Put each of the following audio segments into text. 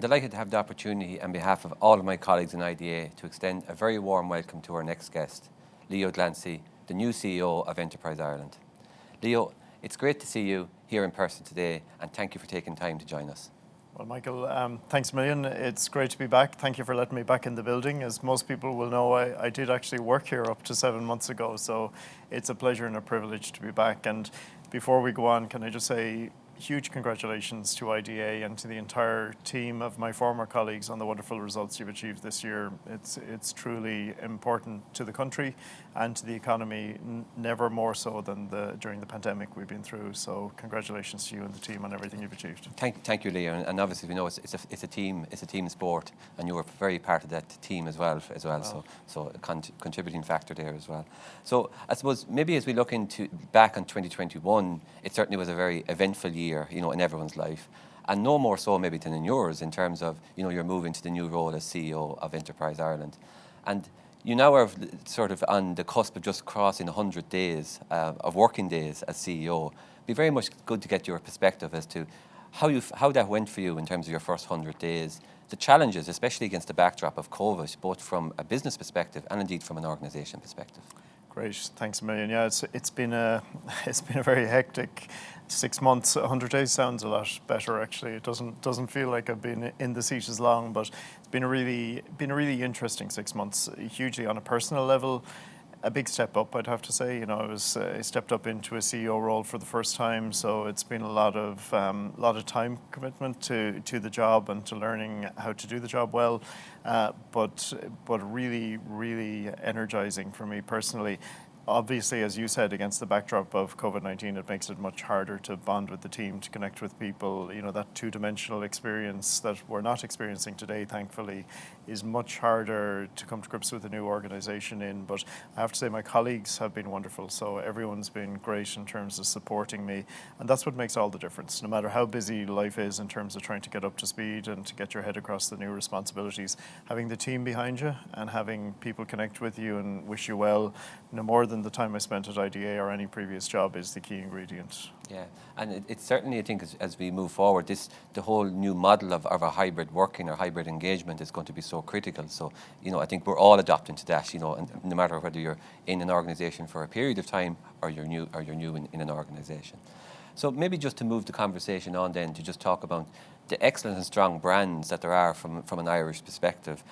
delighted to have the opportunity on behalf of all of my colleagues in IDA to extend a very warm welcome to our next guest, Leo Clancy, the new CEO of Enterprise Ireland. Leo, it's great to see you here in person today, and thank you for taking time to join us. Well, Michael, thanks a million. It's great to be back. Thank you for letting me back in the building. As most people will know, I did actually work here up to 7 months ago, so it's a pleasure and a privilege to be back. And before we go on, can I just say huge congratulations to IDA and to the entire team of my former colleagues on the wonderful results you've achieved this year. It's truly important to the country and to the economy, never more so than during the pandemic we've been through. So congratulations to you and the team on everything you've achieved. Thank you, Leo. And obviously we know it's a team sport, and you were very part of that team as well. Wow. So a contributing factor there as well. So I suppose maybe as we look back on 2021, it certainly was a very eventful year, in everyone's life, and no more so maybe than in yours in terms of, you're moving to the new role as CEO of Enterprise Ireland. And you now are sort of on the cusp of just crossing 100 days of working days as CEO. It'd be very much good to get your perspective as to how that went for you in terms of your first 100 days, the challenges, especially against the backdrop of COVID, both from a business perspective and indeed from an organisation perspective. Great, thanks a million. Yeah, it's been a very hectic 6 months. 100 days sounds a lot better actually. It doesn't feel like I've been in the seat as long, but it's been a really interesting 6 months. Hugely on a personal level, a big step up, I'd have to say. I stepped up into a CEO role for the first time, so it's been a lot of time commitment to the job and to learning how to do the job well. But really energizing for me personally. Obviously, as you said, against the backdrop of COVID-19, it makes it much harder to bond with the team, to connect with people. That two-dimensional experience that we're not experiencing today, thankfully, is much harder to come to grips with a new organization in. But I have to say my colleagues have been wonderful. So everyone's been great in terms of supporting me. And that's what makes all the difference. No matter how busy life is in terms of trying to get up to speed and to get your head across the new responsibilities, having the team behind you and having people connect with you and wish you well, no more than the time I spent at IDA or any previous job is the key ingredient. Yeah, and it's certainly, I think, as we move forward, the whole new model of a hybrid working or hybrid engagement is going to be so critical. So, I think we're all adapting to that, and no matter whether you're in an organisation for a period of time or you're new in an organisation. So maybe just to move the conversation on then to just talk about the excellent and strong brands that there are from an Irish perspective,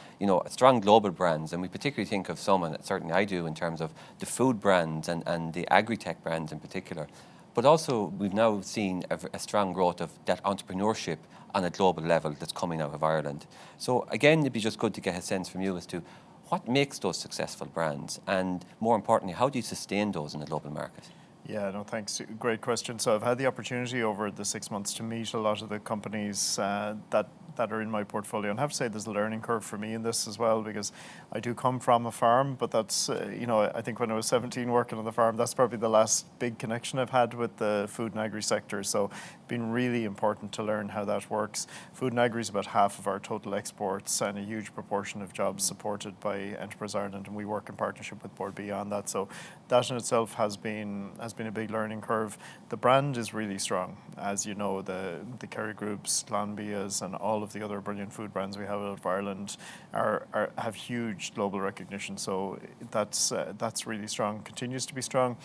strong global brands, and we particularly think of some, and certainly I do, in terms of the food brands and the agri-tech brands in particular. But also we've now seen a strong growth of that entrepreneurship on a global level that's coming out of Ireland. So again, it'd be just good to get a sense from you as to what makes those successful brands, and more importantly, how do you sustain those in the global market? Yeah, no, thanks. Great question. So I've had the opportunity over the 6 months to meet a lot of the companies that are in my portfolio. And I have to say there's a learning curve for me in this as well, because I do come from a farm, but that's, I think when I was 17 working on the farm, that's probably the last big connection I've had with the food and agri sector. So it's been really important to learn how that works. Food and agri is about half of our total exports and a huge proportion of jobs supported by Enterprise Ireland, and we work in partnership with Board B on that. So that in itself has been a big learning curve. The brand is really strong. As you know, the Kerry Groups, Glanbia's, and all of the other brilliant food brands we have out of Ireland have huge global recognition. So that's really strong, continues to be strong.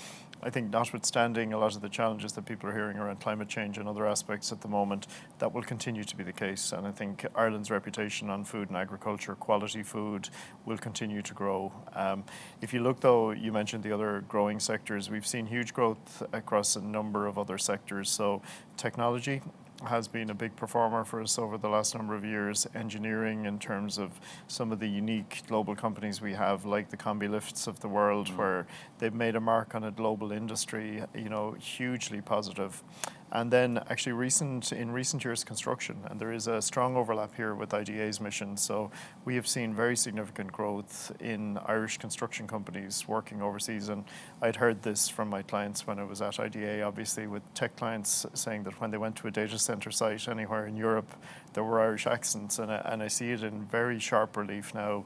I think notwithstanding a lot of the challenges that people are hearing around climate change and other aspects at the moment, that will continue to be the case. And I think Ireland's reputation on food and agriculture, quality food, will continue to grow. If you look though, you mentioned the other growing sectors, we've seen huge growth across a number of other sectors. So technology has been a big performer for us over the last number of years. Engineering, in terms of some of the unique global companies we have, like the Combi Lifts of the world, where they've made a mark on a global industry, hugely positive. And then actually in recent years, construction, and there is a strong overlap here with IDA's mission. So we have seen very significant growth in Irish construction companies working overseas. And I'd heard this from my clients when I was at IDA, obviously, with tech clients saying that when they went to a data center site anywhere in Europe, there were Irish accents. And I see it in very sharp relief now